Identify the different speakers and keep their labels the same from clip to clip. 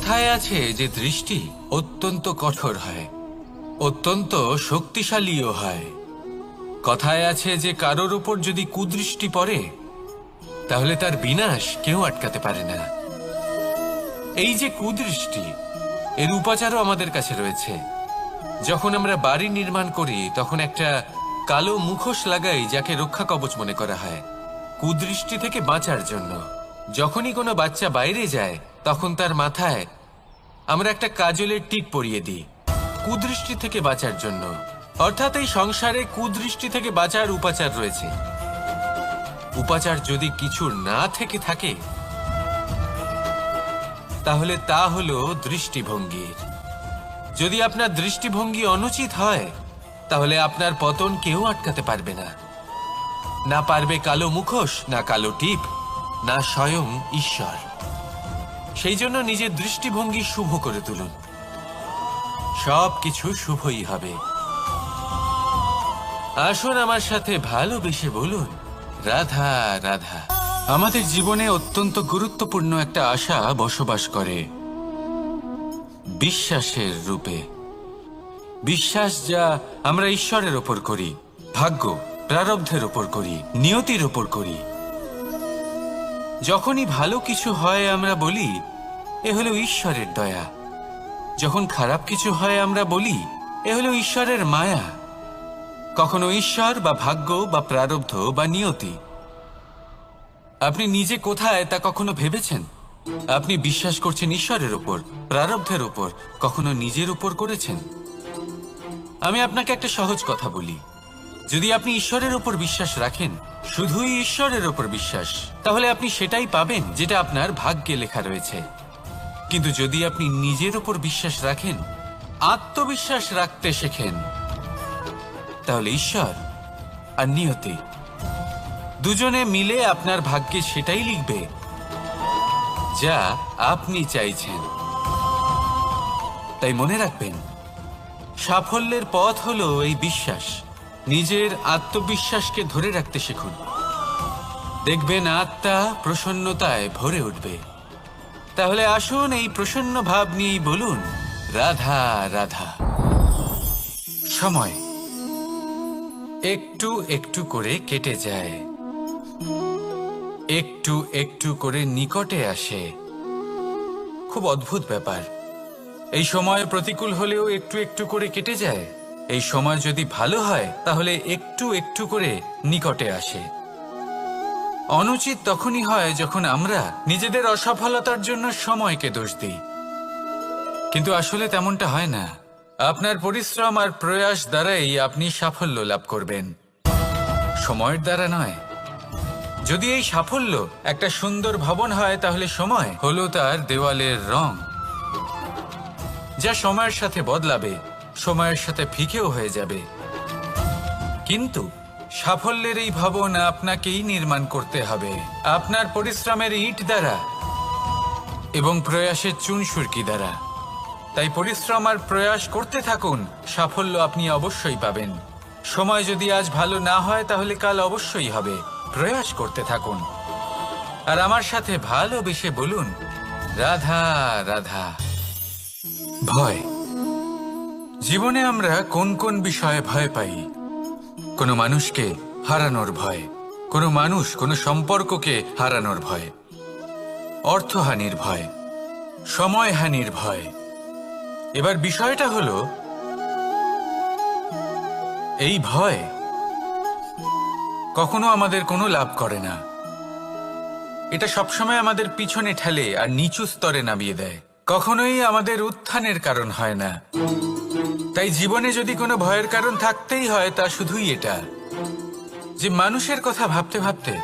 Speaker 1: কথায় আছে যে দৃষ্টি অত্যন্ত কঠোর হয়, অত্যন্ত শক্তিশালীও হয়। কথায় আছে যে কারোর উপর যদি কুদৃষ্টি পড়ে তাহলে তার বিনাশ কেউ আটকাতে পারে না। এই যে কুদৃষ্টি, এর উপাচারও আমাদের কাছে রয়েছে। যখন আমরা বাড়ি নির্মাণ করি তখন একটা কালো মুখোশ লাগাই, যাকে রক্ষা কবচ মনে করা হয়, কুদৃষ্টি থেকে বাঁচার জন্য। যখনই কোনো বাচ্চা বাইরে যায় তখন তার মাথায় আমরা একটা কাজলের টিপ পরিয়ে দিই, কুদৃষ্টি থেকে বাঁচার জন্য। অর্থাৎ এই সংসারে কুদৃষ্টি থেকে বাঁচার উপাচার রয়েছে। উপাচার যদি কিছু না থেকে থাকে তাহলে তা হলো দৃষ্টিভঙ্গির। যদি আপনার দৃষ্টিভঙ্গি অনুচিত হয় তাহলে আপনার পতন কেউ আটকাতে পারবে না। না পারবে কালো মুখোশ, না কালো টিপ, না স্বয়ং ঈশ্বর। সেই জন্য নিজের দৃষ্টিভঙ্গি শুভ করে তুলুন, সব কিছু শুভই হবে। আসুন আমার সাথে ভালোবেসে বলুন, রাধা রাধা। আমাদের জীবনে অত্যন্ত গুরুত্বপূর্ণ একটা আশা বসবাস করে, বিশ্বাসের রূপে। বিশ্বাস যা আমরা ঈশ্বরের ওপর করি, ভাগ্য, প্রারব্ধের ওপর করি, নিয়তির ওপর করি। যখনই ভালো কিছু হয় আমরা বলি এ হলো ঈশ্বরের দয়া। যখন খারাপ কিছু হয় আমরা বলি এ হলো ঈশ্বরের মায়া। কখনো ঈশ্বর বা ভাগ্য বা প্রারব্ধ বা নিয়তি। আপনি নিজে কোথায় তা কখনো ভেবেছেন? আপনি বিশ্বাস করছেন ঈশ্বরের উপর, প্রারব্ধের উপর, কখনো নিজের উপর করেছেন? আমি আপনাকে একটা সহজ কথা বলি, যদি আপনি ঈশ্বরের উপর বিশ্বাস রাখেন, শুধুই ঈশ্বরের উপর বিশ্বাস, তাহলে আপনি সেটাই পাবেন যেটা আপনার ভাগ্যে লেখা রয়েছে। কিন্তু যদি আপনি নিজের উপর বিশ্বাস রাখেন, আত্মবিশ্বাস রাখতে শেখেন, তাহলে ঈশ্বর আর নিয়তি দুজনে মিলে আপনার ভাগ্যে সেটাই লিখবে যা আপনি চাইছেন। তাই মনে রাখবেন, সাফল্যের পথ হলো এই বিশ্বাস। নিজের আত্মবিশ্বাসকে ধরে রাখতে শিখুন, দেখবেন আত্মা প্রসন্নতায় ভরে উঠবে। তাহলে আসুন এই প্রসন্ন ভাব নিয়েই বলুন, রাধা রাধা। সময় একটু একটু করে কেটে যায়, একটু একটু করে নিকটে আসে। খুব অদ্ভুত ব্যাপার। এই সময় প্রতিকূল হলেও একটু একটু করে কেটে যায়। এই সময় যদি ভালো হয় তাহলে একটু একটু করে নিকটে আসে। অনুচিত তখনই হয় যখন আমরা নিজেদের অসফলতার জন্য সময়কে দোষ দিই। কিন্তু আসলে তেমনটা হয় না। আপনার পরিশ্রম আর প্রয়াস দ্বারাই আপনি সাফল্য লাভ করবেন, সময়ের দ্বারা নয়। যদি এই সাফল্য একটা সুন্দর ভবন হয় তাহলে সময় হলো তার দেওয়ালের রং, যা সময়ের সাথে বদলাবে, সময়ের সাথে ফিকেও হয়ে যাবে। কিন্তু সাফল্যের এই ভবন আপনাকেই নির্মাণ করতে হবে, আপনার পরিশ্রমের ইট দ্বারা এবং প্রয়াসের চুনসুরকি দ্বারা। তাই পরিশ্রম আর প্রয়াস করতে থাকুন, সাফল্য আপনি অবশ্যই পাবেন। সময় যদি আজ ভালো না হয় তাহলে কাল অবশ্যই হবে। প্রয়াস করতে থাকুন আর আমার সাথে ভালোবেসে বলুন, রাধা রাধা। ভয়। জীবনে আমরা কোন কোন বিষয়ে ভয় পাই? কোনো মানুষকে হারানোর ভয়, কোনো মানুষ, কোনো সম্পর্ককে হারানোর ভয়, অর্থহানির ভয়, সময়হানির ভয়। এবার বিষয়টা হলো, এই ভয় কখনো আমাদের কোনো লাভ করে না। এটা সবসময় আমাদের পিছনে ঠেলে আর নিচু স্তরে নামিয়ে দেয়, কখনোই আমাদের উত্থানের কারণ হয় না। তাই জীবনে যদি কোনো ভয়ের কারণ থাকতেই হয় তা শুধুই এটা, যে মানুষের কথা ভাবতে ভাবতে,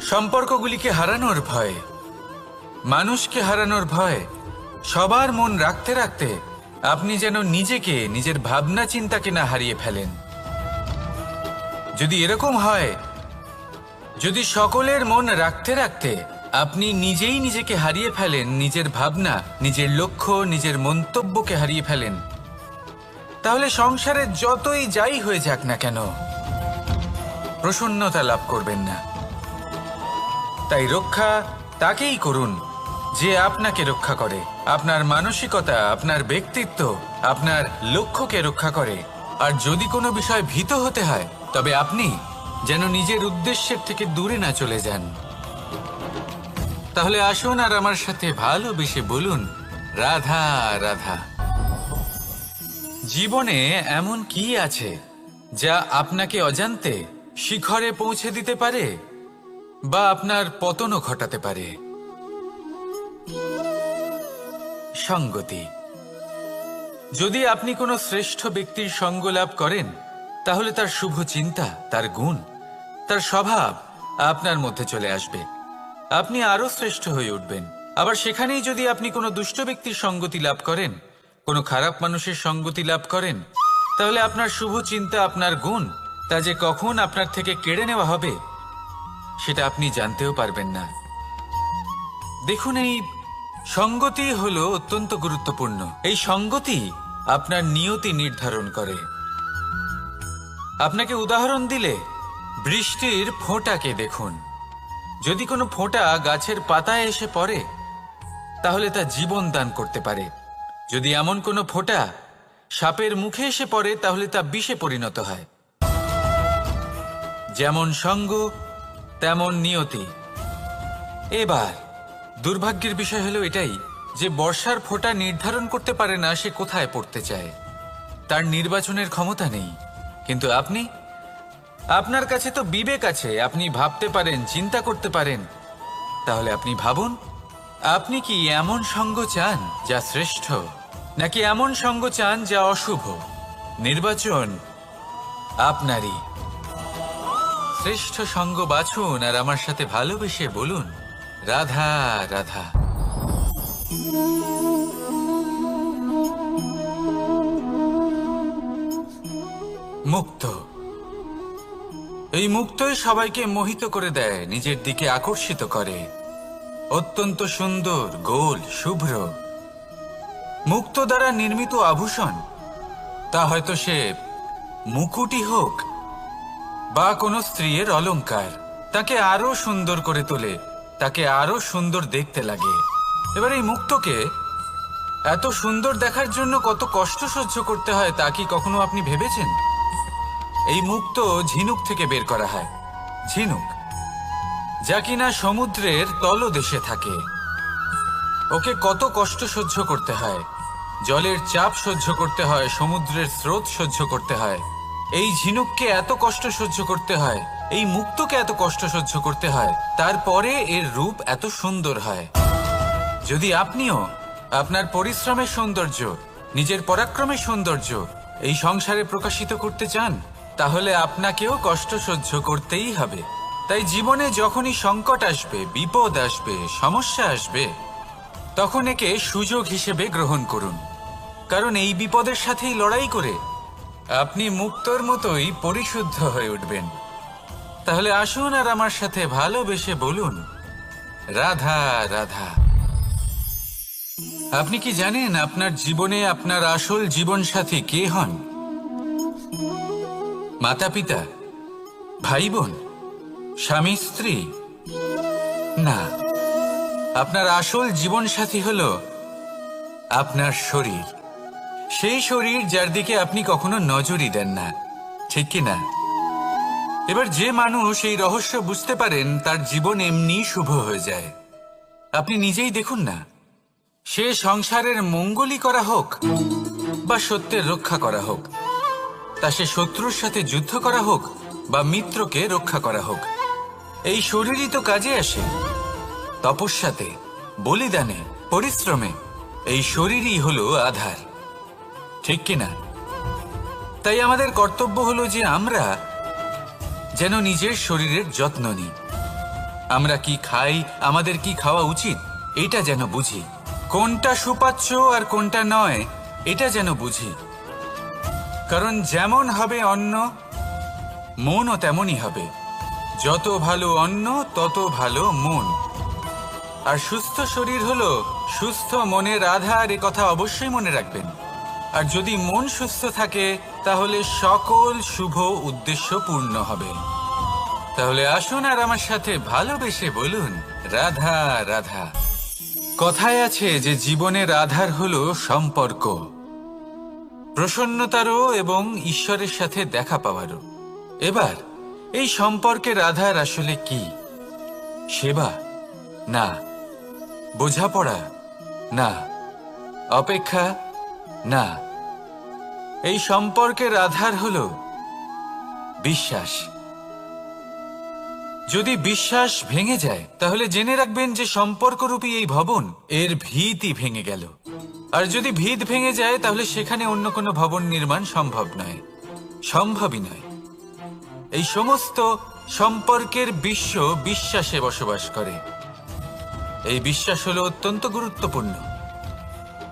Speaker 1: সম্পর্কগুলিকে হারানোর ভয়, মানুষকে হারানোর ভয়, সবার মন রাখতে রাখতে আপনি যেন নিজেকে, নিজের ভাবনা চিন্তাকে না হারিয়ে ফেলেন। যদি এরকম হয়, যদি সকলের মন রাখতে রাখতে আপনি নিজেই নিজেকে হারিয়ে ফেলেন, নিজের ভাবনা, নিজের লক্ষ্য, নিজের মন্তব্যকে হারিয়ে ফেলেন, তাহলে সংসারে যতই যাই হয়ে যাক না কেন প্রসন্নতা লাভ করবেন না। তাই রক্ষা তাকেই করুন যে আপনাকে রক্ষা করে, আপনার মানসিকতা, আপনার ব্যক্তিত্ব, আপনার লক্ষ্যকে রক্ষা করে। আর যদি কোনো বিষয় ভীত হতে হয়, তবে আপনি যেন নিজের উদ্দেশ্যের থেকে দূরে না চলে যান। তাহলে আসুন আর আমার সাথে ভালোবেসে বলুন, রাধা রাধা। জীবনে এমন কি আছে যা আপনাকে অজান্তে শিখরে পৌঁছে দিতে পারে বা আপনার পতনও ঘটাতে পারে? সঙ্গতি। যদি আপনি কোনো শ্রেষ্ঠ ব্যক্তির সঙ্গ লাভ করেন, তাহলে তার শুভ চিন্তা, তার গুণ, তার স্বভাব আপনার মধ্যে চলে আসবে। আপনি আরো শ্রেষ্ঠ হয়ে উঠবেন। আবার সেখানেই যদি আপনি কোনো দুষ্ট ব্যক্তির সঙ্গতি লাভ করেন, কোনো খারাপ মানুষের সঙ্গতি লাভ করেন, তাহলে আপনার শুভ চিন্তা, আপনার গুণ, তা যে কখন আপনার থেকে কেড়ে নেওয়া হবে সেটা আপনি জানতেও পারবেন না। দেখুন, এই সঙ্গতি হলো অত্যন্ত গুরুত্বপূর্ণ। এই সঙ্গতি আপনার নিয়তি নির্ধারণ করে। আপনাকে উদাহরণ দিলে, বৃষ্টির ফোঁটাকে দেখুন। যদি কোনো ফোঁটা গাছের পাতায় এসে পড়ে, তাহলে তা জীবন দান করতে পারে। যদি এমন কোনো ফোঁটা সাপের মুখে এসে পড়ে, তাহলে তা বিষে পরিণত হয়। যেমন সঙ্গ, তেমন নিয়তি। এবার দুর্ভাগ্যের বিষয় হলো এটাই যে বর্ষার ফোঁটা নির্ধারণ করতে পারে না সে কোথায় পড়তে চায়। তার নির্বাচনের ক্ষমতা নেই। কিন্তু আপনি, আপনার কাছে তো বিবেক আছে, আপনি ভাবতে পারেন, চিন্তা করতে পারেন। তাহলে আপনি ভাবুন, আপনি কি এমন সঙ্গ চান যা শ্রেষ্ঠ, নাকি এমন সঙ্গ চান যা অশুভ? নির্বাচন আপনারই। শ্রেষ্ঠ সঙ্গ বাছুন আর আমার সাথে ভালোবেসে বলুন, রাধা রাধা। মুক্ত। এই মুক্তই সবাইকে মোহিত করে দেয়, নিজের দিকে আকর্ষিত করে। অত্যন্ত সুন্দর, গোল, শুভ্র। মুক্ত দ্বারা নির্মিত আভূষণ, তা হয়তো সে মুকুটই হোক বা কোনো স্ত্রীর অলংকার, তাকে আরো সুন্দর করে তোলে, তাকে আরো সুন্দর দেখতে লাগে। এবার এই মুক্তকে এত সুন্দর দেখার জন্য কত কষ্ট সহ্য করতে হয় তা কি কখনো আপনি ভেবেছেন? এই মুক্ত ঝিনুক থেকে বের করা হয়। ঝিনুক, যা কিনা সমুদ্রের তলদেশে থাকে। ওকে কত কষ্ট সহ্য করতে হয়, জলের চাপ সহ্য করতে হয়, সমুদ্রের স্রোত সহ্য করতে হয়। এই ঝিনুককে এত কষ্ট সহ্য করতে হয়, এই মুক্তকে এত কষ্ট সহ্য করতে হয়, তারপরে এর রূপ এত সুন্দর হয়। যদি আপনিও আপনার পরিশ্রমের সৌন্দর্য, নিজের পরাক্রমের সৌন্দর্য এই সংসারে প্রকাশিত করতে চান, তাহলে আপনাকেও কষ্ট সহ্য করতেই হবে। তাই জীবনে যখনই সংকট আসবে, বিপদ আসবে, সমস্যা আসবে, তখন একে সুযোগ হিসেবে গ্রহণ করুন। কারণ এই বিপদের সাথেই লড়াই করে আপনি মুক্তর মতোই পরিশুদ্ধ হয়ে উঠবেন। তাহলে আসুন আর আমার সাথে ভালোবেসে বলুন, রাধা রাধা। আপনি কি জানেন আপনার জীবনে আপনার আসল জীবনসাথী কে হন? মাতা পিতা, ভাই বোন, স্বামী স্ত্রী? না, আপনার আসল জীবনসাথী হলো আপনার শরীর। সেই শরীর যার দিকে আপনি কখনো নজরই দেন না, ঠিক কি না? এবার যে মানুষ এই রহস্য বুঝতে পারেন, তার জীবন এমনি শুভ হয়ে যায়। আপনি নিজেই দেখুন না, সে সংসারের মঙ্গলই করা হোক বা সত্যের রক্ষা করা হোক, তা সে শত্রুর সাথে যুদ্ধ করা হোক বা মিত্রকে রক্ষা করা হোক, এই শরীরই তো কাজে আসে। তপস্যাতে, বলিদানে, পরিশ্রমে এই শরীরই হলো আধার, ঠিক কিনা? তাই আমাদের কর্তব্য হলো যে আমরা যেন নিজের শরীরের যত্ন নিই। আমরা কি খাই, আমাদের কি খাওয়া উচিত, এটা যেন বুঝি। কোনটা সুপাচ্য আর কোনটা নয়, এটা যেন বুঝি। কারণ যেমন হবে অন্ন, মনও তেমনই হবে। যত ভালো অন্ন, তত ভালো মন। আর সুস্থ শরীর হলো সুস্থ মনের আধার, এ কথা অবশ্যই মনে রাখবেন। আর যদি মন সুস্থ থাকে, তাহলে সকল শুভ উদ্দেশ্য পূর্ণ হবে। তাহলে আসুন আর আমার সাথে ভালোবেসে বলুন, রাধা রাধা। কথায় আছে যে জীবনের আধার হলো সম্পর্ক, প্রসন্নতারও এবং ঈশ্বরের সাথে দেখা পাওয়ারও। এবার এই সম্পর্কের আধার আসলে কি? সেবা? না। বোঝাপড়া? না। অপেক্ষা? না। এই সম্পর্কের আধার হলো বিশ্বাস। যদি বিশ্বাস ভেঙে যায় তাহলে জেনে রাখবেন যে সম্পর্করূপী এই ভবন এর ভিতই ভেঙে গেল। আর যদি ভিত ভেঙে যায় তাহলে সেখানে অন্য কোনো ভবন নির্মাণ সম্ভব নয়, সম্ভবই নয়। এই সমস্ত সম্পর্কের বিশ্ব বিশ্বাসে বসবাস করে। এই বিশ্বাস হলো অত্যন্ত গুরুত্বপূর্ণ।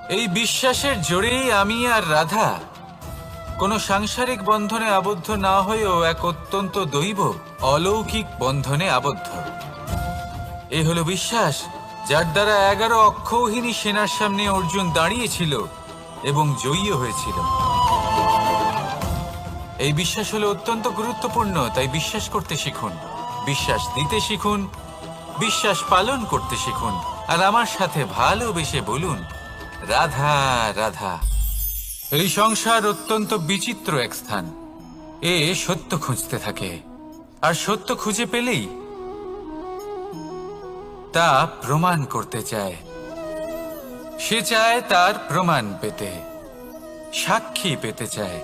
Speaker 1: এই বিশ্বাসের জোরেই আমি আর রাধা কোনো সাংসারিক বন্ধনে আবদ্ধ না হয়েও এক অত্যন্ত দৈব অলৌকিক বন্ধনে আবদ্ধ। এ হলো বিশ্বাস যার দ্বারা 11 অক্ষৌহিনী সেনার সামনে অর্জুন দাঁড়িয়েছিল এবং জয়ী হয়েছিল। এই বিশ্বাস হলো অত্যন্ত গুরুত্বপূর্ণ, তাই বিশ্বাস করতে শিখুন, বিশ্বাস দিতে শিখুন, বিশ্বাস পালন করতে শিখুন, আর আমার সাথে ভালোবেসে বলুন, রাধা রাধা। এই সংসার অত্যন্ত বিচিত্র এক স্থান। এ সত্য খুঁজতে থাকে, আর সত্য খুঁজে পেলেই তা প্রমাণ করতে চায়। সে চায় তার প্রমাণ পেতে, সাক্ষী পেতে চায়।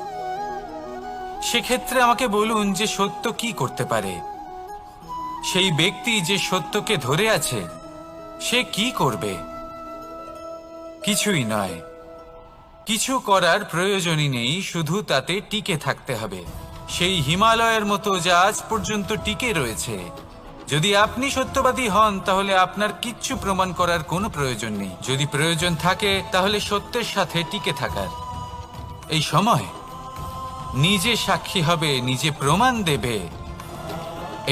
Speaker 1: সেক্ষেত্রে আমাকে বলুন যে সত্য কি করতে পারে? সেই ব্যক্তি যে সত্যকে ধরে আছে সে কি করবে? কিছুই নয়। কিছু করার প্রয়োজনই নেই, শুধু তাতে টিকে থাকতে হবে, সেই হিমালয়ের মতো যা আজ পর্যন্ত টিকে রয়েছে। যদি আপনি সত্যবাদী হন তাহলে আপনার কিচ্ছু প্রমাণ করার কোনো প্রয়োজন নেই। যদি প্রয়োজন থাকে তাহলে সত্যের সাথে টিকে থাকার। এই সময় নিজে সাক্ষী হবে, নিজে প্রমাণ দেবে।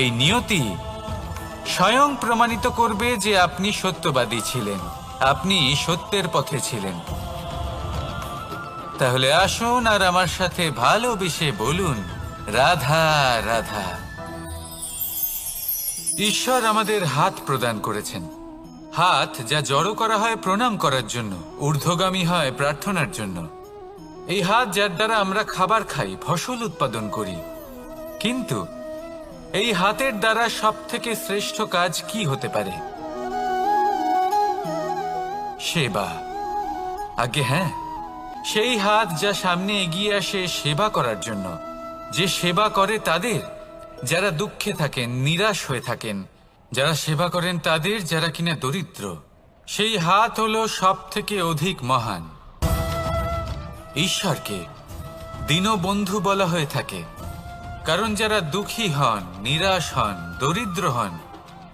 Speaker 1: এই নিয়তি স্বয়ং প্রমাণিত করবে যে আপনি সত্যবাদী ছিলেন, আপনি সত্যের পথে ছিলেন। তাহলে আসুন আর আমার সাথে ভালোবেসে বলুন, রাধা রাধা। ঈশ্বর আমাদের হাত প্রদান করেছেন। হাত যা জড়ো করা হয় প্রণাম করার জন্য, ঊর্ধ্বগামী হয় প্রার্থনার জন্য। এই হাত যার দ্বারা আমরা খাবার খাই, ফসল উৎপাদন করি। কিন্তু এই হাতের দ্বারা সবথেকে শ্রেষ্ঠ কাজ কি হতে পারে? সেবা। আগে হ্যাঁ, সেই হাত যা সামনে এগিয়ে আসে সেবা করার জন্য, যে সেবা করে তাদের যারা দুঃখে থাকেন, নিরাশ হয়ে থাকেন, যারা সেবা করেন তাদের যারা কিনা দরিদ্র। সেই হাত হলো সব থেকে অধিক মহান। ঈশ্বরকে দীনবন্ধু বলা হয়ে থাকে, কারণ যারা দুঃখী হন, নিরাশ হন, দরিদ্র হন,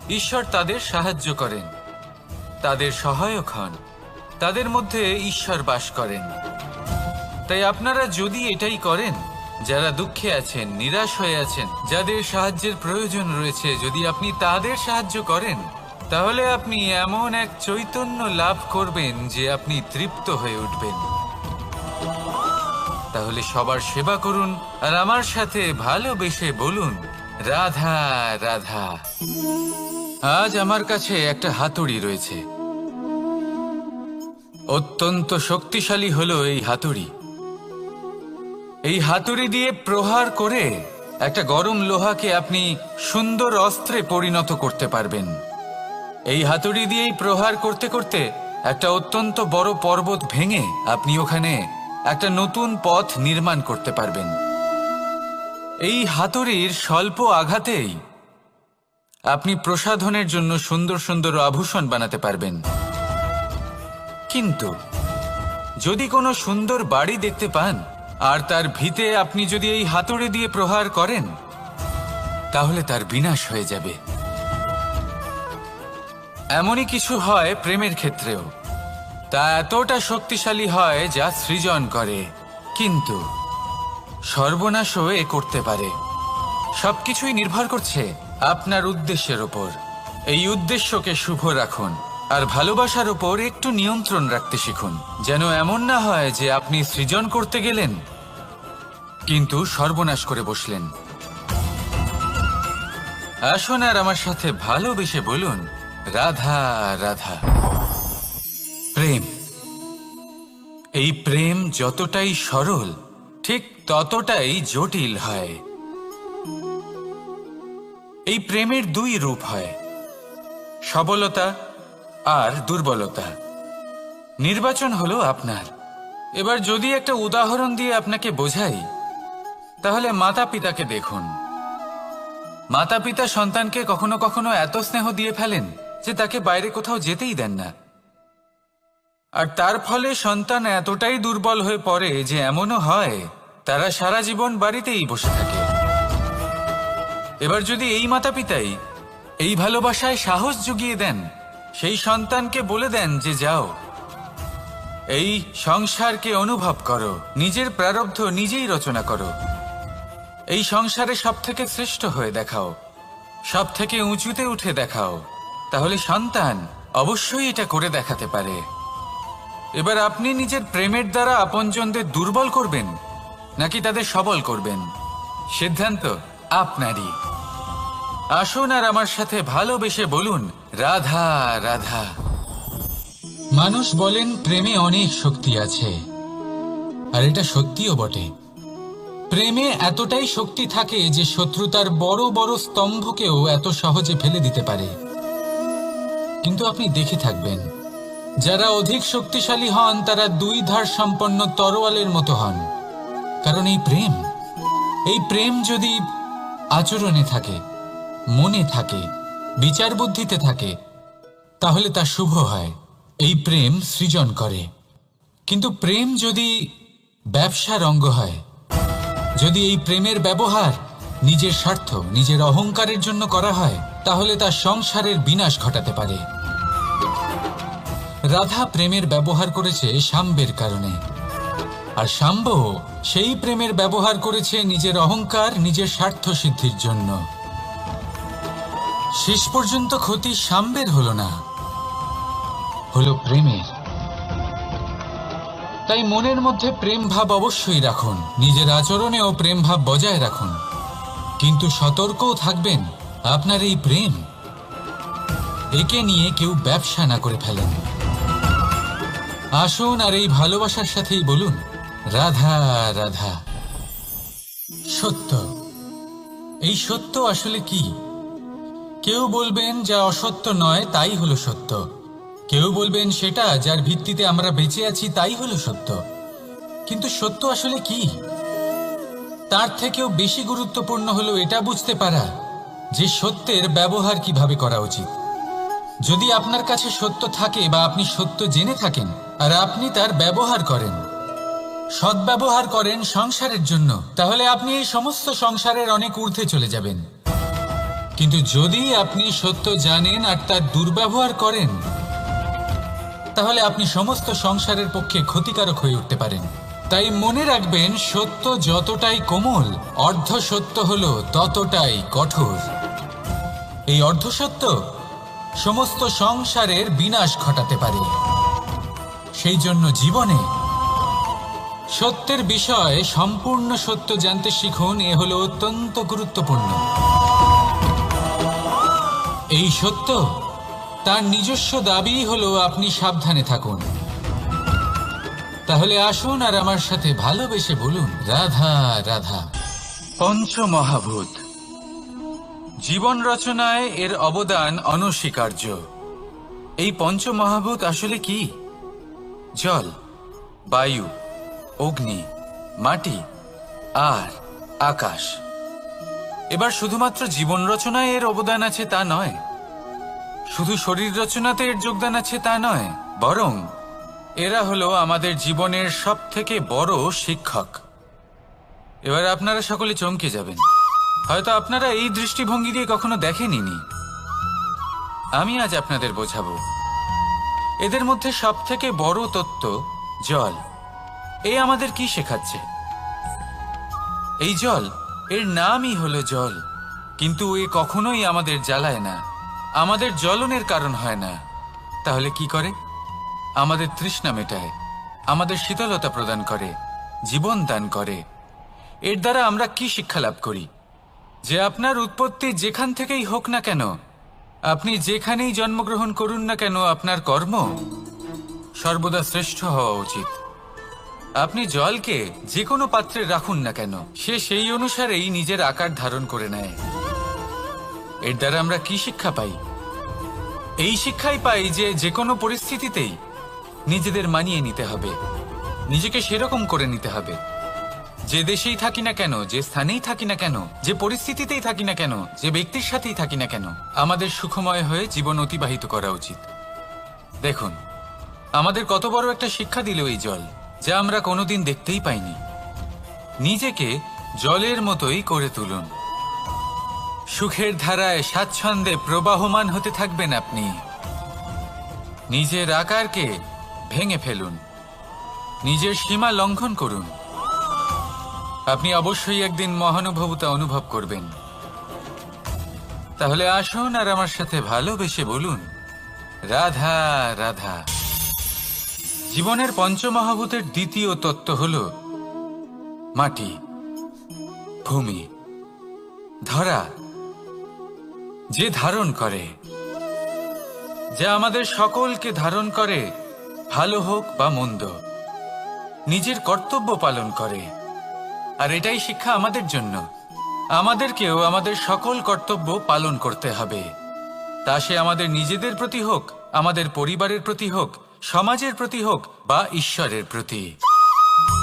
Speaker 1: ঈশ্বর তাদের সাহায্য করেন, তাদের সহায়ক হন, তাদের মধ্যে ঈশ্বর বাস করেন। তাই আপনারা যদি এটাই করেন, যারা দুঃখে আছেন, নিরাশ হয়ে আছেন, যাদের সাহায্যের প্রয়োজন রয়েছে, যদি আপনি তাদের সাহায্য করেন, তাহলে আপনি এমন এক চৈতন্য লাভ করবেন যে আপনি তৃপ্ত হয়ে উঠবেন। তাহলে সবার সেবা করুন আর আমার সাথে ভালোবেসে বলুন, রাধা রাধা। আজ আমার কাছে একটা হাতুড়ি রয়েছে। অত্যন্ত শক্তিশালী হলো এই হাতুড়ি। এই হাতুড়ি দিয়ে প্রহার করে একটা গরম লোহাকে আপনি সুন্দর অস্ত্রে পরিণত করতে পারবেন। এই হাতুড়ি দিয়েই প্রহার করতে করতে একটা অত্যন্ত বড় পর্বত ভেঙে আপনি ওখানে একটা নতুন পথ নির্মাণ করতে পারবেন। এই হাতুড়ির স্বল্প আঘাতেই আপনি প্রসাধনের জন্য সুন্দর সুন্দর আভূষণ বানাতে পারবেন। কিন্তু যদি কোনো সুন্দর বাড়ি দেখতে পান আর তার ভিতে আপনি যদি এই হাতুড়ি দিয়ে প্রহার করেন, তাহলে তার বিনাশ হয়ে যাবে। এমনই কিছু হয় প্রেমের ক্ষেত্রেও। তা এতটা শক্তিশালী হয় যা সৃজন করে, কিন্তু সর্বনাশও এ করতে পারে। সবকিছুই নির্ভর করছে আপনার উদ্দেশ্যের ওপর। এই উদ্দেশ্যকে শুভ রাখুন আর ভালোবাসার ওপর একটু নিয়ন্ত্রণ রাখতে শিখুন, যেন এমন না হয় যে আপনি সৃজন করতে গেলেন কিন্তু সর্বনাশ করে বসলেন। আসুন আর আমার সাথে ভালোবেসে বলুন, রাধা রাধা। এই প্রেম যতটাই সরল ঠিক ততটাই জটিল হয়। এই প্রেমের দুই রূপ হয়, সবলতা আর দুর্বলতা। নির্বাচন হলো আপনার। এবার যদি একটা উদাহরণ দিয়ে আপনাকে বোঝাই, তাহলে মাতা পিতাকে দেখুন। মাতা পিতা সন্তানকে কখনো কখনো এত স্নেহ দিয়ে ফেলেন যে তাকে বাইরে কোথাও যেতেই দেন না, আর তার ফলে সন্তান এতটাই দুর্বল হয়ে পড়ে যে এমনও হয় তারা সারা জীবন বাড়িতেই বসে থাকে। এবার যদি এই মাতা পিতাই এই ভালোবাসায় সাহস জুগিয়ে দেন, সেই সন্তানকে বলে দেন যে যাও, এই সংসারকে অনুভব করো, নিজের প্রারব্ধ নিজেই রচনা করো, এই সংসারে সব থেকে শ্রেষ্ঠ হয়ে দেখাও, সব থেকে উঁচুতে উঠে দেখাও, তাহলে সন্তান অবশ্যই এটা করে দেখাতে পারে। এবার আপনি নিজের প্রেমের দ্বারা আপনজনদের দুর্বল করবেন নাকি তাদের সবল করবেন, সিদ্ধান্ত আপনারই। আসুন আর আমার সাথে ভালোবেসে বলুন, রাধা রাধা। মানুষ বলেন প্রেমে অনেক শক্তি আছে, আর এটা সত্যিও বটে। প্রেমে এতটাই শক্তি থাকে যে শত্রুতার বড় বড় স্তম্ভকেও এত সহজে ফেলে দিতে পারে। কিন্তু আপনি দেখে থাকবেন, যারা অধিক শক্তিশালী হন তারা দুই ধার সম্পন্ন তরোয়ালের মতো হন। কারণ এই প্রেম যদি আচরণে থাকে, মনে থাকে, বিচার বুদ্ধিতে থাকে, তাহলে তা শুভ হয়। এই প্রেম সৃজন করে। কিন্তু প্রেম যদি ব্যবসার অঙ্গ হয়, যদি এই প্রেমের ব্যবহার নিজের স্বার্থ, নিজের অহংকারের জন্য করা হয়, তাহলে তা সংসারের বিনাশ ঘটাতে পারে। রাধা প্রেমের ব্যবহার করেছে শাম্বের কারণে, আর শাম্ব সেই প্রেমের ব্যবহার করেছে নিজের অহংকার, নিজের স্বার্থ সিদ্ধির জন্য। শেষ পর্যন্ত ক্ষতি শাম্বের হলো না, হলো প্রেমের। তাই মনের মধ্যে প্রেম ভাব অবশ্যই রাখুন, নিজের আচরণেও প্রেম ভাব বজায় রাখুন, কিন্তু সতর্কও থাকবেন আপনার এই প্রেম, একে নিয়ে কেউ ব্যবসা না করে ফেলেন। আসুন আর এই ভালোবাসার সাথেই বলুন, রাধা রাধা। সত্য, এই সত্য আসলে কি? কেউ বলবেন যা অসত্য নয় তাই হলো সত্য, কেউ বলবেন সেটা যার ভিত্তিতে আমরা বেঁচে আছি তাই হলো সত্য। কিন্তু সত্য আসলে কি? তার থেকেও বেশি গুরুত্বপূর্ণ হলো এটা বুঝতে পারা যে সত্যের ব্যবহার কিভাবে করা উচিত। যদি আপনার কাছে সত্য থাকে বা আপনি সত্য জেনে থাকেন আর আপনি তার ব্যবহার করেন, সদ্ব্যবহার করেন সংসারের জন্য, তাহলে আপনি এই সমস্ত সংসারের অনেক ঊর্ধ্বে চলে যাবেন। কিন্তু যদি আপনি সত্য জানেন আর তার দুর্ব্যবহার করেন, তাহলে আপনি সমস্ত সংসারের পক্ষে ক্ষতিকারক হয়ে উঠতে পারেন। তাই মনে রাখবেন, সত্য যতটাই কোমল, অর্ধ সত্য হলো ততটাই কঠোর। এই অর্ধসত্য সমস্ত সংসারের বিনাশ ঘটাতে পারে। সেই জন্য জীবনে সত্যের বিষয়ে সম্পূর্ণ সত্য জানতে শিখুন, এ হলো অত্যন্ত গুরুত্বপূর্ণ। এই সত্য তার নিজস্ব দাবি হলো আপনি সাবধানে থাকুন। তাহলে আসুন আর আমার সাথে ভালোবেসে বলুন, রাধা রাধা। পঞ্চমহাভূত, জীবন রচনায় এর অবদান অনস্বীকার্য। এই পঞ্চমহাভূত আসলে কি? জল, বায়ু, অগ্নি, মাটি আর আকাশ। এবার শুধুমাত্র জীবন রচনায় এর অবদান আছে তা নয়, শুধু শরীর রচনাতে এর যোগদান আছে তা নয়, বরং এরা হলো আমাদের জীবনের সব থেকে বড় শিক্ষক। এবার আপনারা সকলে চমকে যাবেন, হয়তো আপনারা এই দৃষ্টিভঙ্গি দিয়ে কখনো দেখেননি। আমি আজ আপনাদের বোঝাবো। এদের মধ্যে সব থেকে বড় তত্ত্ব জল। এ আমাদের কি শেখাচ্ছে? এই জল, এর নামই হলো জল, কিন্তু এ কখনোই আমাদের জ্বালায় না, আমাদের জ্বলনের কারণ হয় না। তাহলে কি করে? আমাদের তৃষ্ণা মেটায়, আমাদের শীতলতা প্রদান করে, জীবন দান করে। এর দ্বারা আমরা কি শিক্ষা লাভ করি? যে আপনার উৎপত্তি যেখান থেকেই হোক না কেন, আপনি যেখানেই জন্মগ্রহণ করুন না কেন, আপনার কর্ম সর্বদা শ্রেষ্ঠ হওয়া উচিত। আপনি জলকে যে কোনো পাত্রে রাখুন না কেন, সে সেই অনুসারেই নিজের আকার ধারণ করে নেয়। এর দ্বারা আমরা কি শিক্ষা পাই? এই শিক্ষাই পাই যে যে কোনো পরিস্থিতিতেই নিজেদের মানিয়ে নিতে হবে, নিজেকে সেরকম করে নিতে হবে। যে দেশেই থাকি না কেন, যে স্থানেই থাকি না কেন, যে পরিস্থিতিতেই থাকি না কেন, যে ব্যক্তির সাথেই থাকি না কেন, আমাদের সুখময় হয়ে জীবন অতিবাহিত করা উচিত। দেখুন, আমাদের কত বড় একটা শিক্ষা দিল এই জল, যা আমরা কোনোদিন দেখতেই পাইনি। নিজেকে জলের মতোই করে তুলুন। সুখের ধারায় স্বাচ্ছন্দ্যে প্রবাহমান হতে থাকবেন আপনি। নিজের আকারকে ভেঙে ফেলুন, নিজের সীমা লঙ্ঘন করুন। আপনি অবশ্যই একদিন মহানুভবতা অনুভব করবেন। তাহলে আসুন আর আমার সাথে ভালোবেসে বলুন, রাধা রাধা। জীবনের পঞ্চমহাভূতের দ্বিতীয় তত্ত্ব হল মাটি, ভূমি, ধরা, যে ধারণ করে, যা আমাদের সকলকে ধারণ করে, ভালো হোক বা মন্দ, নিজের কর্তব্য পালন করে। আর এটাই শিক্ষা আমাদের জন্য। আমাদেরকেও আমাদের সকল কর্তব্য পালন করতে হবে, তা সে আমাদের নিজেদের প্রতি হোক, আমাদের পরিবারের প্রতি হোক, সমাজের প্রতি হোক বা ঈশ্বরের প্রতি।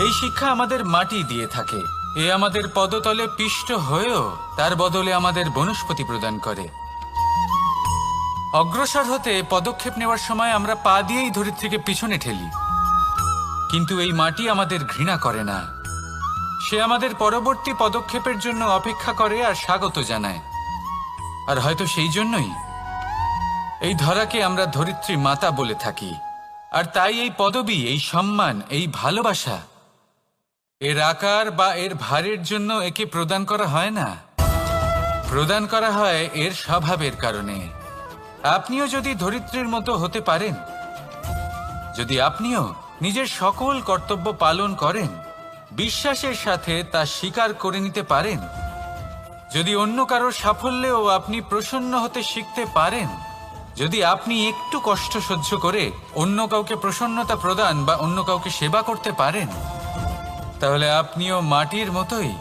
Speaker 1: এই শিক্ষা আমাদের মাটি দিয়ে থাকে। এ আমাদের পদতলে পিষ্ট হয়েও তার বদলে আমাদের বনস্পতি প্রদান করে। অগ্রসর হতে পদক্ষেপ নেওয়ার সময় আমরা পা দিয়েই ধরিত্রীকে পিছনে ঠেলি, কিন্তু এই মাটি আমাদের ঘৃণা করে না। সে আমাদের পরবর্তী পদক্ষেপের জন্য অপেক্ষা করে আর স্বাগত জানায়। আর হয়তো সেই জন্যই এই ধরাকে আমরা ধরিত্রী মাতা বলে থাকি। আর তাই এই পদবি, এই সম্মান, এই ভালোবাসা, এর আকার বা এর ভারের জন্য একে প্রদান করা হয় না, প্রদান করা হয় এর স্বভাবের কারণে। আপনিও যদি ধরিত্রীর মতো হতে পারেন, যদি আপনিও নিজের সকল কর্তব্য পালন করেন, বিশ্বাসের সাথে তা স্বীকার করে নিতে পারেন, যদি অন্য কারোর সাফল্যেও আপনি প্রসন্ন হতে শিখতে পারেন, যদি আপনি একটু কষ্ট সহ্য করে অন্য কাউকে প্রসন্নতা প্রদান বা অন্য কাউকে সেবা করতে পারেন, তাহলে আপনিও মাটির মতোই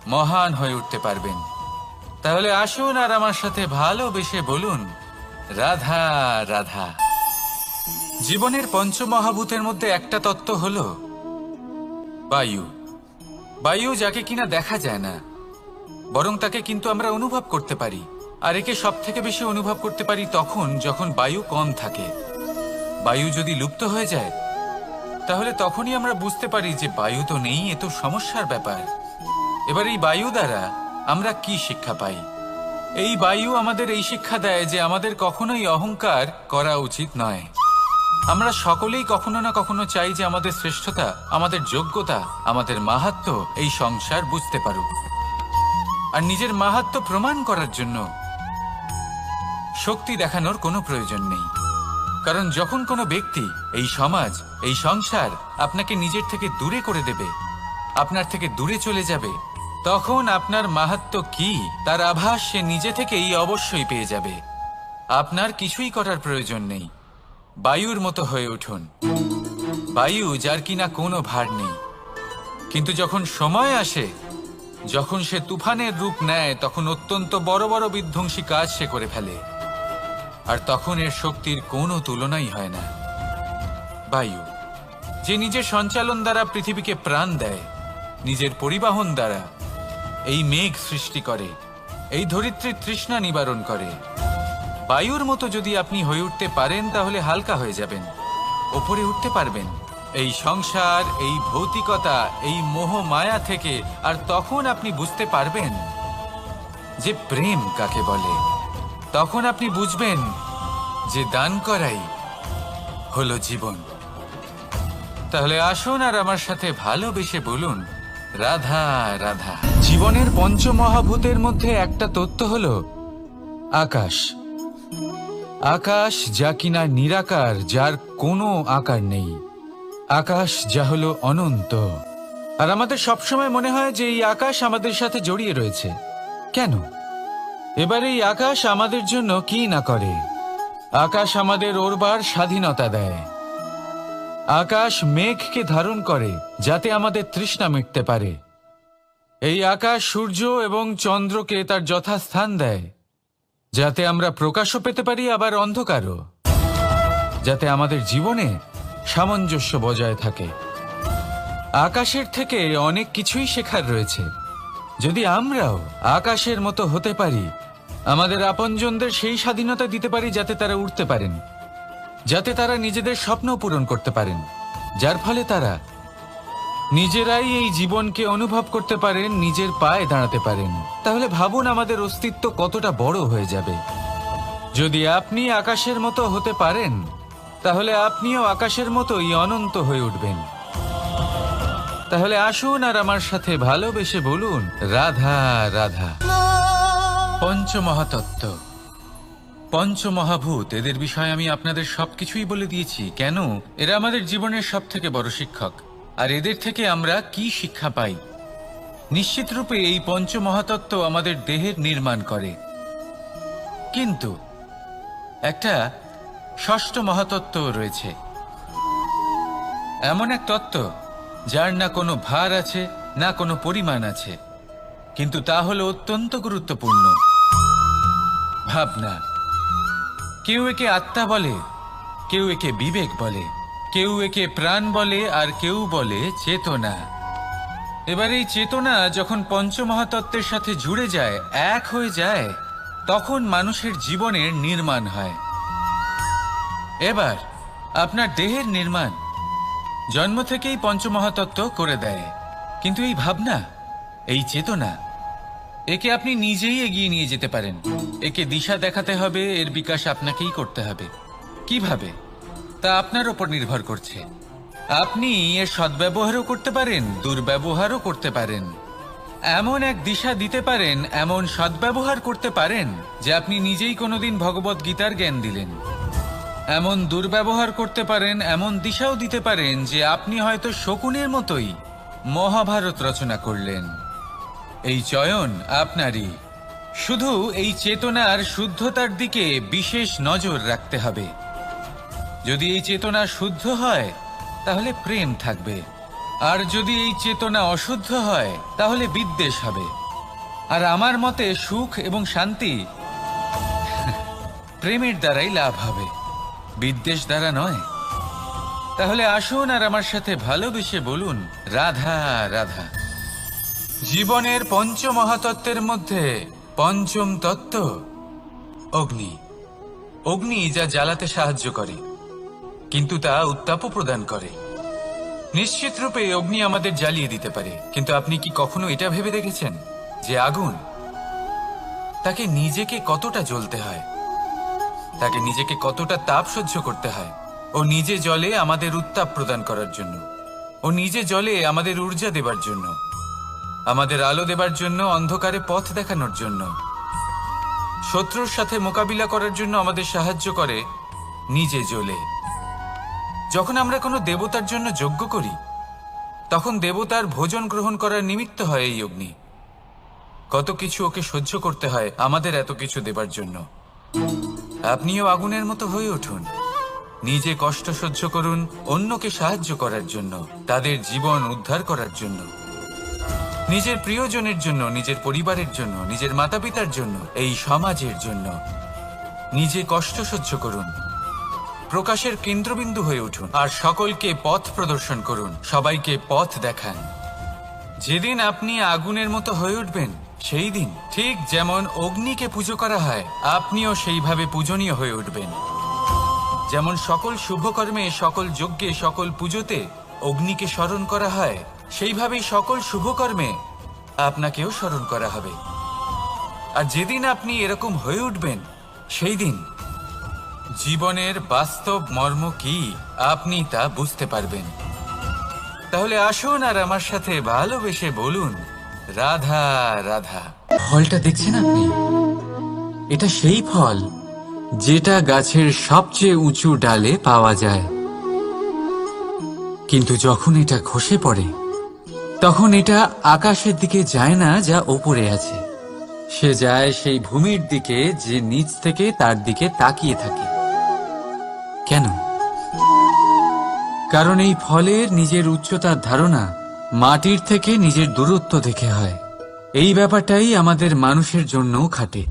Speaker 1: মহান হয়ে উঠতে পারবেন। তাহলে আসুন আর আমার সাথে ভালোবেসে বলুন, রাধা রাধা। জীবনের পঞ্চমহাভূতের মধ্যে একটা তত্ত্ব হল বায়ু। বায়ু, যাকে কিনা দেখা যায় না, বরং তাকে কিন্তু আমরা অনুভব করতে পারি। আর একে সব থেকে বেশি অনুভব করতে পারি তখন যখন বায়ু কম থাকে। বায়ু যদি লুপ্ত হয়ে যায়, তাহলে তখনই আমরা বুঝতে পারি যে বায়ু তো নেই, এ তো সমস্যার ব্যাপার। এবার এই বায়ু দ্বারা আমরা কি শিক্ষা পাই? এই বায়ু আমাদের এই শিক্ষা দেয় যে আমাদের কখনোই অহংকার করা উচিত নয়। আমরা সকলেই কখনো না কখনো চাই যে আমাদের শ্রেষ্ঠতা, আমাদের যোগ্যতা, আমাদের মাহাত্ম্য এই সংসার বুঝতে পারুক। আর নিজের মাহাত্ম্য প্রমাণ করার জন্য শক্তি দেখানোর কোনো প্রয়োজন নেই। কারণ যখন কোনো ব্যক্তি, এই সমাজ, এই সংসার আপনাকে নিজের থেকে দূরে করে দেবে, আপনার থেকে দূরে চলে যাবে, তখন আপনার মাহাত্ম্য কি তার আভাস সে নিজে থেকেই অবশ্যই পেয়ে যাবে। আপনার কিছুই করার প্রয়োজন নেই। বায়ুর মতো হয়ে উঠুন। বায়ু, যার কিনা কোনো ভার নেই, কিন্তু যখন সময় আসে, যখন সে তুফানের রূপ নেয়, তখন অত্যন্ত বড় বড় বিধ্বংসী কাজ সে করে ফেলে। আর তখন এর শক্তির কোনো তুলনাই হয় না। বায়ু, যে নিজের সঞ্চালন দ্বারা পৃথিবীকে প্রাণ দেয়, নিজের পরিবহন দ্বারা এই মেঘ সৃষ্টি করে, এই ধরিত্রীর তৃষ্ণা নিবারণ করে। বায়ুর মতো যদি আপনি হয়ে উঠতে পারেন, তাহলে হালকা হয়ে যাবেন, ওপরে উঠতে পারবেন এই সংসার, এই ভৌতিকতা, এই মোহ মায়া থেকে। আর তখন আপনি বুঝতে পারবেন যে প্রেম কাকে বলে। তখন আপনি বুঝবেন যে দান করাই হলো জীবন। তাহলে আসুন আর আমার সাথে ভালোবেসে বলুন, রাধা রাধা। জীবনের পঞ্চমহাভূতের মধ্যে একটা তত্ত্ব হলো আকাশ। আকাশ, যা কিনা নিরাকার, যার কোনো আকার নেই। আকাশ, যা হলো অনন্ত। আর আমাদের সবসময় মনে হয় যে এই আকাশ আমাদের সাথে জড়িয়ে রয়েছে। কেন? এবার এই আকাশ আমাদের জন্য কি না করে। আকাশ আমাদের ওড়বার স্বাধীনতা দেয়। আকাশ মেঘকে ধারণ করে যাতে আমাদের তৃষ্ণা মিটতে পারে। এই আকাশ সূর্য এবং চন্দ্রকে তার যথাস্থান দেয় যাতে আমরা প্রকাশও পেতে পারি, আবার অন্ধকারও, যাতে আমাদের জীবনে সামঞ্জস্য বজায় থাকে। আকাশের থেকে অনেক কিছুই শেখার রয়েছে। যদি আমরাও আকাশের মতো হতে পারি, আমাদের আপনজনদের সেই স্বাধীনতা দিতে পারি যাতে তারা উঠতে পারেন, যাতে তারা নিজেদের স্বপ্ন পূরণ করতে পারেন, যার ফলে তারা নিজেরাই এই জীবনকে অনুভব করতে পারেন, নিজের পায়ে দাঁড়াতে পারেন, তাহলে ভাবুন আমাদের অস্তিত্ব কতটা বড় হয়ে যাবে। যদি আপনি আকাশের মতো হতে পারেন, তাহলে আপনিও আকাশের মতোই অনন্ত হয়ে উঠবেন। তাহলে আসুন আর আমার সাথে ভালোবেসে বলুন, রাধা রাধা। পঞ্চমহাতত্ত্ব, পঞ্চমহাভূত, এদের বিষয়ে আমি আপনাদের সবকিছুই বলে দিয়েছি। কেন? এরা আমাদের জীবনের সব থেকে বড় শিক্ষক। আর এদের থেকে আমরা কি শিক্ষা পাই? নিশ্চিত রূপে এই পঞ্চমহাতত্ত্ব আমাদের দেহের নির্মাণ করে, কিন্তু একটা ষষ্ঠ মহাতত্ত্ব রয়েছে, এমন এক তত্ত্ব যার না কোনো ভার আছে, না কোনো পরিমাণ আছে, কিন্তু তা হলো অত্যন্ত গুরুত্বপূর্ণ, ভাবনা। কেউ একে আত্মা বলে, কেউ একে বিবেক বলে, কেউ একে প্রাণ বলে, আর কেউ বলে চেতনা। এবার এই চেতনা যখন পঞ্চমহাতত্ত্বের সাথে জুড়ে যায়, এক হয়ে যায়, তখন মানুষের জীবনের নির্মাণ হয়। এবার আপনার দেহের নির্মাণ জন্ম থেকেই পঞ্চমহাতত্ত্ব করে দেয়, কিন্তু এই ভাবনা, এই চেতনা, একে আপনি নিজেই এগিয়ে নিয়ে যেতে পারেন। একে দিশা দেখাতে হবে, এর বিকাশ আপনাকেই করতে হবে। কিভাবে? তা আপনার ওপর নির্ভর করছে। আপনি এর সদ্ব্যবহারও করতে পারেন, দুর্ব্যবহারও করতে পারেন। এমন এক দিশা দিতে পারেন, এমন সদ্ব্যবহার করতে পারেন যে আপনি নিজেই কোনোদিন ভগবত গীতার জ্ঞান দিলেন। এমন দুর্ব্যবহার করতে পারেন, এমন দিশাও দিতে পারেন যে আপনি হয়তো শকুনের মতোই মহাভারত রচনা করলেন। এই চয়ন আপনারই। শুধু এই চেতনার শুদ্ধতার দিকে বিশেষ নজর রাখতে হবে। যদি এই চেতনা শুদ্ধ হয়, তাহলে প্রেম থাকবে, আর যদি এই চেতনা অশুদ্ধ হয়, তাহলে বিদ্বেষ হবে। আর আমার মতে সুখ এবং শান্তি প্রেমের দ্বারাই লাভ হবে, বিদ্বেষ দ্বারা নয়। তাহলে আসুন আর আমার সাথে ভালোবেসে বলুন, রাধা রাধা। জীবনের পঞ্চমহাতত্ত্বের মধ্যে পঞ্চম তত্ত্ব অগ্নি। অগ্নি যা জ্বালাতে সাহায্য করে, কিন্তু তা উত্তাপও প্রদান করে। নিশ্চিত রূপে অগ্নি আমাদের জ্বালিয়ে দিতে পারে, কিন্তু আপনি কি কখনো এটা ভেবে দেখেছেন যে আগুন, তাকে নিজেকে কতটা জ্বলতে হয়, তাকে নিজেকে কতটা তাপ সহ্য করতে হয়? ও নিজে জ্বলে আমাদের উত্তাপ প্রদান করার জন্য, ও নিজে জ্বলে আমাদের ঊর্জা দেবার জন্য, আমাদের আলো দেবার জন্য, অন্ধকারে পথ দেখানোর জন্য, শত্রুর সাথে মোকাবিলা করার জন্য আমাদের সাহায্য করে, নিজে জ্বলে। যখন আমরা কোনো দেবতার জন্য যজ্ঞ করি, তখন দেবতার ভোজন গ্রহণ করার নিমিত্ত হয় এই অগ্নি। কত কিছু ওকে সহ্য করতে হয় আমাদের এত কিছু দেবার জন্য। আপনিও আগুনের মতো হয়ে উঠুন, নিজে কষ্ট সহ্য করুন অন্যকে সাহায্য করার জন্য, তাদের জীবন উদ্ধার করার জন্য, নিজের প্রিয়জনের জন্য, নিজের পরিবারের জন্য, নিজের মাতা পিতার জন্য, এই সমাজের জন্য। নিজে কষ্ট সহ্য করুন, প্রকাশের কেন্দ্রবিন্দু হয়ে উঠুন, আর সকলকে পথ প্রদর্শন করুন, সবাইকে পথ দেখান। যেদিন আপনি আগুনের মতো হয়ে উঠবেন, সেই দিন ঠিক যেমন অগ্নিকে পুজো করা হয়, আপনিও সেইভাবে পূজনীয় হয়ে উঠবেন। যেমন সকল শুভকর্মে, সকল যজ্ঞে, সকল পুজোতে অগ্নিকে স্মরণ করা হয়, সেইভাবেই সকল শুভকর্মে আপনাকেও স্মরণ করা হবে। আর যেদিন আপনি এরকম হয়ে উঠবেন, সেই দিন জীবনের বাস্তব মর্ম কি আপনি তা বুঝতে পারবেন। তাহলে আসুন আর আমার সাথে ভালোবেসে বলুন, রাধা রাধা। ফলটা দেখছেন আপনি? এটা সেই ফল যেটা গাছের সবচেয়ে উঁচু ডালে পাওয়া যায়, কিন্তু যখন এটা খসে পড়ে, তখন এটা আকাশের দিকে যায় না যা ওপরে আছে, সে যায় সেই ভূমির দিকে যে নিচ থেকে তার দিকে তাকিয়ে থাকে। কেন? কারণ এই ফলের নিজের উচ্চতার ধারণা মাটির থেকে নিজের দূরত্ব দেখে হয়। এই ব্যাপারটাই আমাদের মানুষের জন্যও খাটে।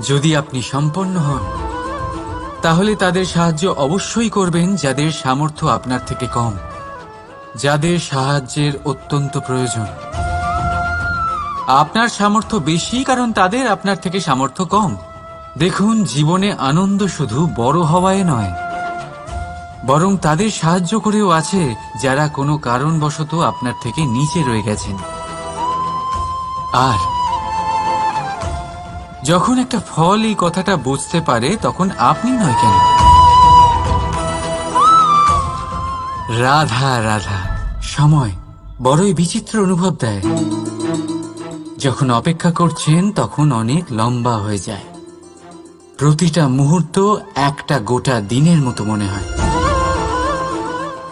Speaker 1: যদি আপনি সম্পন্ন হন, তাহলে তাদের সাহায্য অবশ্যই করবেন যাদের সামর্থ্য আপনার থেকে কম, যাদের সাহায্যের অত্যন্ত প্রয়োজন। আপনার সামর্থ্য বেশি কারণ তাদের আপনার থেকে সামর্থ্য কম। দেখুন, জীবনে আনন্দ শুধু বড় হওয়ায় নয়, বরং তাদের সাহায্য করেও আছে যারা কোনো কারণবশত আপনার থেকে নিচে রয়ে গেছেন। আর যখন একটা ফল এই কথাটা বুঝতে পারে, তখন আপনি নয় কেন? রাধা রাধা। সময় বড়ই বিচিত্র অনুভব দেয়। যখন অপেক্ষা করছেন তখন অনেক লম্বা হয়ে যায়। প্রতিটা মুহূর্ত একটা গোটা দিনের মতো মনে হয়।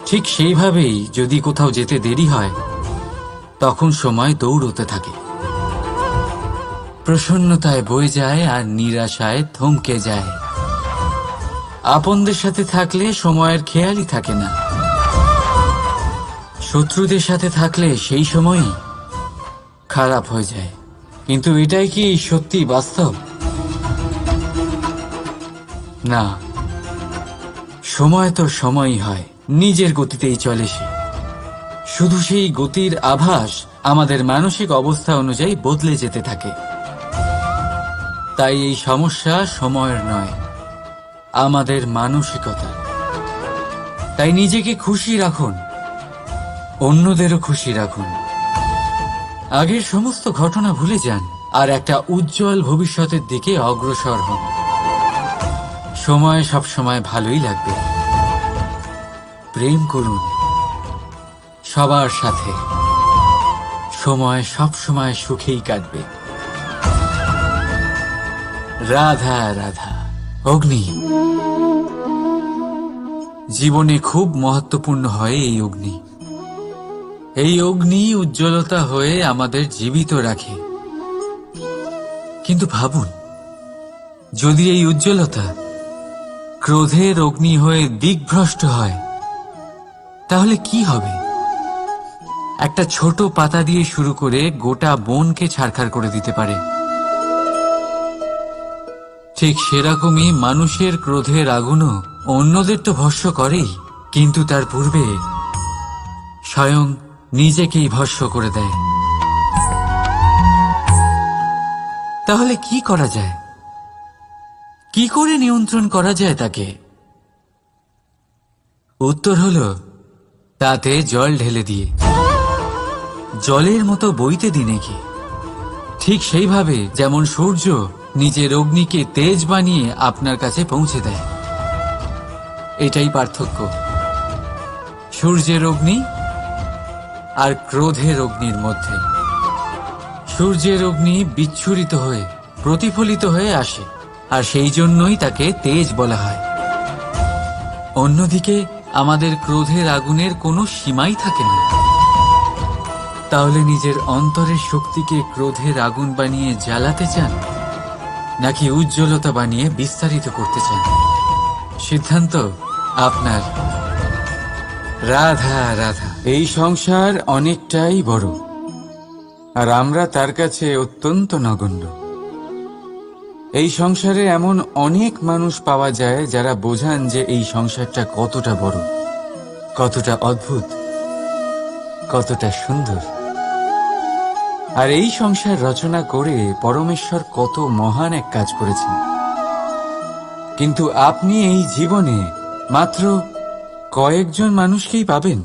Speaker 1: ঠিক সেইভাবেই যদি কোথাও যেতে দেরি হয়, তখন সময় দৌড়তে থাকে। প্রসন্নতায় বয়ে যায় আর নিরাশায় থমকে যায়। আপনদের সাথে থাকলে সময়ের খেয়ালই থাকে না। শত্রুদের সাথে থাকলে সেই সময়ই খারাপ হয়ে যায়। কিন্তু এটাই কি সত্যি বাস্তব? না, সময় তো সময়ই হয়, নিজের গতিতেই চলে সে। শুধু সেই গতির আভাস আমাদের মানসিক অবস্থা অনুযায়ী বদলে যেতে থাকে। তাই এই সমস্যা সময়ের নয়, আমাদের মানসিকতা। তাই নিজেকে খুশি রাখুন, অন্যদেরও খুশি রাখুন। আগের সমস্ত ঘটনা ভুলে যান আর একটা উজ্জ্বল ভবিষ্যতের দিকে অগ্রসর হন। সময় সবসময় ভালোই লাগবে। প্রেম করুন সবার সাথে, সময় সবসময় সুখেই কাটবে। রাধা রাধা। অগ্নি জীবনে খুব মহত্বপূর্ণ হয়। এই অগ্নি উজ্জ্বলতা হয়ে আমাদের জীবিত রাখে। কিন্তু ভাবুন, যদি এই উজ্জ্বলতা ক্রোধের অগ্নি হয়ে দিকভ্রষ্ট হয়, তাহলে কি হবে? একটা ছোট পাতা দিয়ে শুরু করে গোটা বনকে ছারখার করে দিতে পারে। ঠিক সেরকমই মানুষের ক্রোধের আগুনও অন্যদের তো ভস্ম করেই, কিন্তু তার পূর্বে স্বয়ং নিজেকেই ভস্ম করে দেয়। তাহলে কি করা যায়? কি করে নিয়ন্ত্রণ করা যায় তাকে? উত্তর হলো, তাতে জল ঢেলে দিয়ে জলের মতো বইতে দিনে কি। ঠিক সেইভাবে যেমন সূর্য নিজের অগ্নিকে তেজ বানিয়ে আপনার কাছে পৌঁছে দেয়। এটাই পার্থক্য সূর্যের অগ্নি আর ক্রোধের অগ্নির মধ্যে। সূর্যের অগ্নি বিচ্ছুরিত হয়ে প্রতিফলিত হয়ে আসে, আর সেই জন্যই তাকে তেজ বলা হয়। অন্যদিকে আমাদের ক্রোধের আগুনের কোনো সীমাই থাকে না। তাহলে নিজের অন্তরের শক্তিকে ক্রোধের আগুন বানিয়ে জ্বালাতে চান, নাকি উজ্জ্বলতা বানিয়ে বিস্তারিত করতে চান? সিদ্ধান্ত আপনার। রাধা রাধা। এই সংসার অনেকটাই বড়, আর আমরা তার কাছে অত্যন্ত নগণ্য। এই সংসারে এমন অনেক মানুষ পাওয়া যায় যারা বোঝান যে এই সংসারটা কতটা বড়, কতটা অদ্ভুত, কতটা সুন্দর। আর এই সংসার রচনা করে পরমেশ্বর কত মহান এক কাজ করেছেন। কিন্তু আপনি এই জীবনে মাত্র কয়েকজন মানুষকেই পাবেন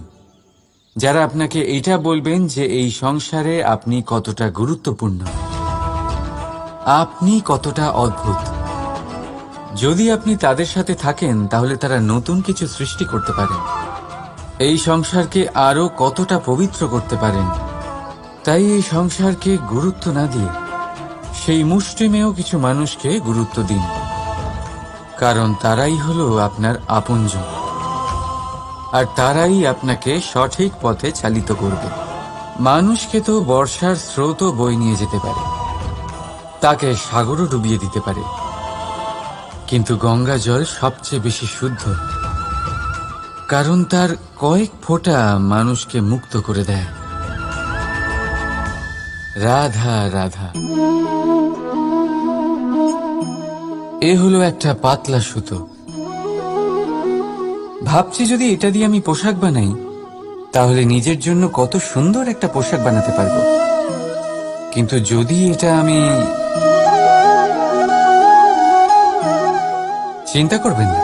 Speaker 1: যারা আপনাকে এটা বলবেন যে এই সংসারে আপনি কতটা গুরুত্বপূর্ণ, আপনি কতটা অদ্ভুত। যদি আপনি তাদের সাথে থাকেন, তাহলে তারা নতুন কিছু সৃষ্টি করতে পারেন, এই সংসারকে আরো কতটা পবিত্র করতে পারেন। তাই এই সংসারকে গুরুত্ব না দিয়ে সেই মুষ্টিমেয় কিছু মানুষকে গুরুত্ব দিন, কারণ তারাই হলো আপনার আপনজন, আর তারাই আপনাকে সঠিক পথে চালিত করবে। মানুষকে তো বর্ষার স্রোতও বয়ে নিয়ে যেতে পারে, তাকে সাগরও ডুবিয়ে দিতে পারে, কিন্তু গঙ্গা জল সবচেয়ে বেশি শুদ্ধ, কারণ তার কয়েক ফোঁটা মানুষকে মুক্ত করে দেয়। রাধা রাধা। এ হলো একটা পাতলা সুতো। ভাবছি যদি এটা দিয়ে আমি পোশাক বানাই তাহলে নিজের জন্য কত সুন্দর একটা পোশাক বানাতে পারবো। কিন্তু যদি এটা আমি... চিন্তা করবেন না,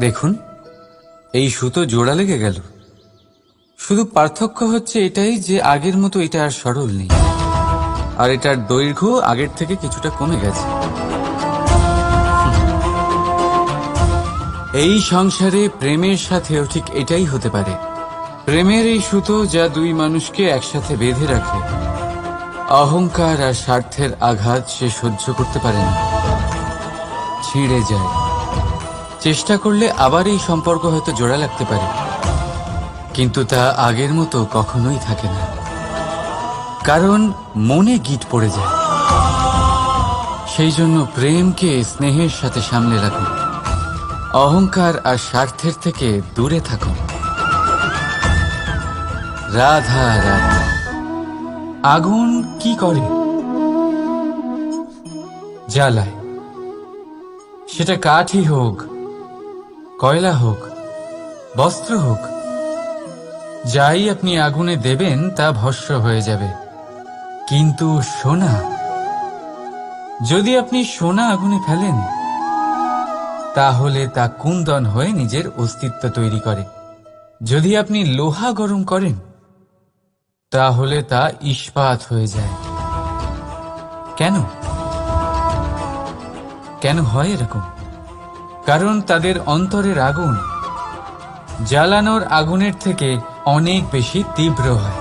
Speaker 1: দেখুন এই সুতো জোড়া লেগে গেল। শুধু পার্থক্য হচ্ছে এটাই যে আগের মতো এটা আর সরল নেই, আর এটার দৈর্ঘ্য আগের থেকে কিছুটা কমে গেছে। এই সংসারে প্রেমের সাথেও ঠিক এটাই হতে পারে। প্রেমের এই সুতো যা দুই মানুষকে একসাথে বেঁধে রাখে, অহংকার আর স্বার্থের আঘাত সে সহ্য করতে পারে না, ছিঁড়ে যায়। চেষ্টা করলে আবার এই সম্পর্ক হয়তো জোড়া লাগতে পারে, কিন্তু তা আগের মতো কখনোই থাকে না, কারণ মনে গিট পড়ে যায়। সেই জন্য প্রেমকে স্নেহের সাথে সামলে রাখুন, অহংকার আর স্বার্থের থেকে দূরে থাকুন। রাধা রাধা। আগুন কি করে? জ্বালায়। সেটা কাঠই হোক, কয়লা হোক, বস্ত্র হোক, যাই আপনি আগুনে দেবেন তা ভস্ম হয়ে যাবে। কিন্তু সোনা, যদি আপনি সোনা আগুনে ফেলেন তাহলে তা কুন্দন হয়ে নিজের অস্তিত্ব তৈরি করে। যদি আপনি লোহা গরম করেন তাহলে তা ইস্পাত হয়ে যায়। কেন কেন হয় এরকম? কারণ তাদের অন্তরের আগুন জ্বালানোর আগুনের থেকে অনেক বেশি তীব্র হয়।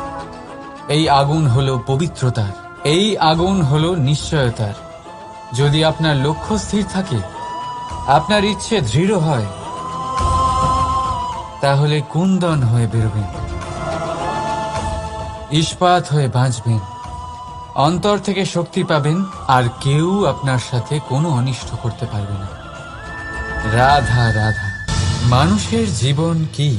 Speaker 1: এই আগুন হলো পবিত্রতার, এই আগুন হলো নিশ্চয়তার। যদি আপনার লক্ষ্য স্থির থাকে, আপনার ইচ্ছে দৃঢ় হয়, তাহলে কুন্দন হয়ে বেরোবেন, ইস্পাত হয়ে বাঁচবেন, অন্তর থেকে শক্তি পাবেন, আর কেউ আপনার সাথে কোনো অনিষ্ট করতে পারবে না। রাধা রাধা। মানুষের জীবন কি?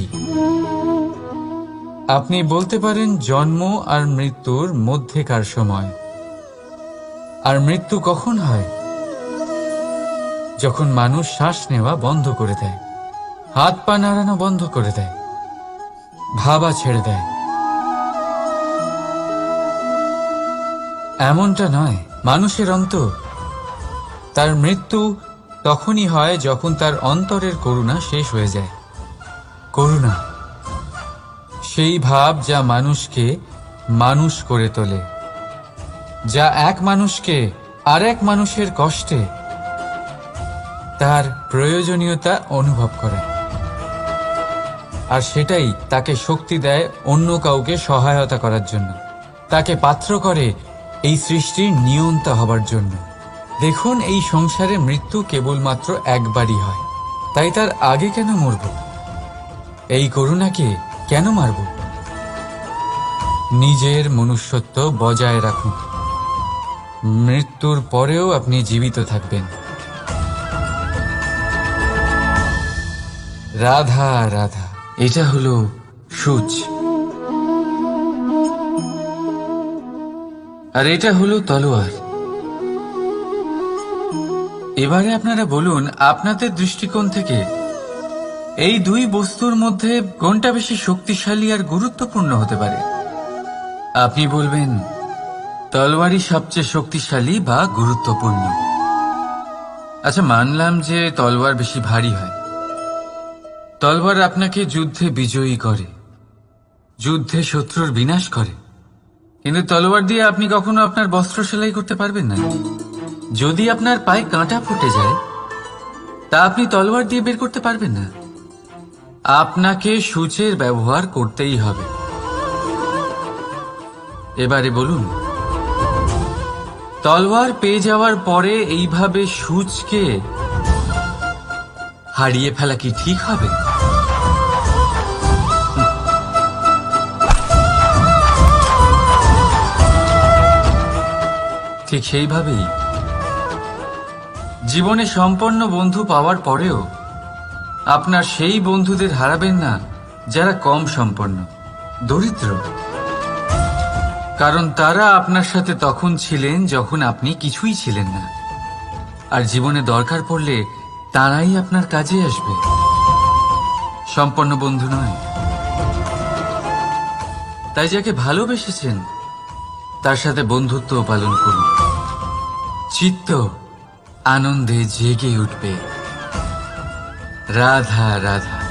Speaker 1: আপনি বলতে পারেন জন্ম আর মৃত্যুর মধ্যেকার সময়। আর মৃত্যু কখন হয়? যখন মানুষ শ্বাস নেওয়া বন্ধ করে দেয়, হাত পা নাড়ানো বন্ধ করে দেয়, ভাবা ছেড়ে দেয়। এমনটা নয়, মানুষের অন্তর। তার মৃত্যু তখনই হয় যখন তার অন্তরের করুণা শেষ হয়ে যায়। করুণা সেই ভাব যা মানুষকে মানুষ করে তোলে, যা এক মানুষকে আরেক মানুষের কষ্টে তার প্রয়োজনীয়তা অনুভব করে, আর সেটাই তাকে শক্তি দেয় অন্য কাউকে সহায়তা করার জন্য, তাকে পাত্র করে এই সৃষ্টির নিয়ন্তা হবার জন্য। দেখুন, এই সংসারে মৃত্যু কেবলমাত্র একবারই হয়, তাই তার আগে কেন মরব? এই করুণাকে কেন মারব? নিজের মনুষ্যত্ব বজায় রাখুন, মৃত্যুর পরেও আপনি জীবিত থাকবেন। রাধা রাধা। এটা হলো সূচ, আর এটা হলো তলোয়ার। এবারে আপনারা বলুন, আপনাদের দৃষ্টিকোণ থেকে এই দুই বস্তুর মধ্যে কোনটা বেশি শক্তিশালী আর গুরুত্বপূর্ণ হতে পারে? আপনি বলবেন তলোয়ারই সবচেয়ে শক্তিশালী বা গুরুত্বপূর্ণ। আচ্ছা, মানলাম যে তলোয়ার বেশি ভারী হয়। তলোয়ার আপনাকে যুদ্ধে বিজয়ী করে, যুদ্ধে শত্রুর বিনাশ করে, কিন্তু তলোয়ার দিয়ে আপনি কখনো আপনার বস্ত্র সেলাই করতে পারবেন না। যদি আপনার পায়ে কাঁটা ফুটে যায়, তা আপনি তলোয়ার দিয়ে বের করতে পারবেন না। আপনাকে সূচের ব্যবহার করতেই হবে। এবারে বলুন, তলোয়ার পেয়ে যাওয়ার পরে এইভাবে সূচকে হারিয়ে ফেলা কি ঠিক হবে? ঠিক সেইভাবেই জীবনে সম্পন্ন বন্ধু পাওয়ার পরেও আপনার সেই বন্ধুদের হারাবেন না যারা কম সম্পন্ন, দরিদ্র। কারণ তারা আপনার সাথে তখন ছিলেন যখন আপনি কিছুই ছিলেন না, আর জীবনে দরকার পড়লে তারাই আপনার কাজে আসবে, সম্পন্ন বন্ধু নয়। তাই যাকে ভালোবেসেছেন তার সাথে বন্ধুত্ব পালন করুন। চিত্ত আনন্দে জেগে উঠবে। রাধা রাধা।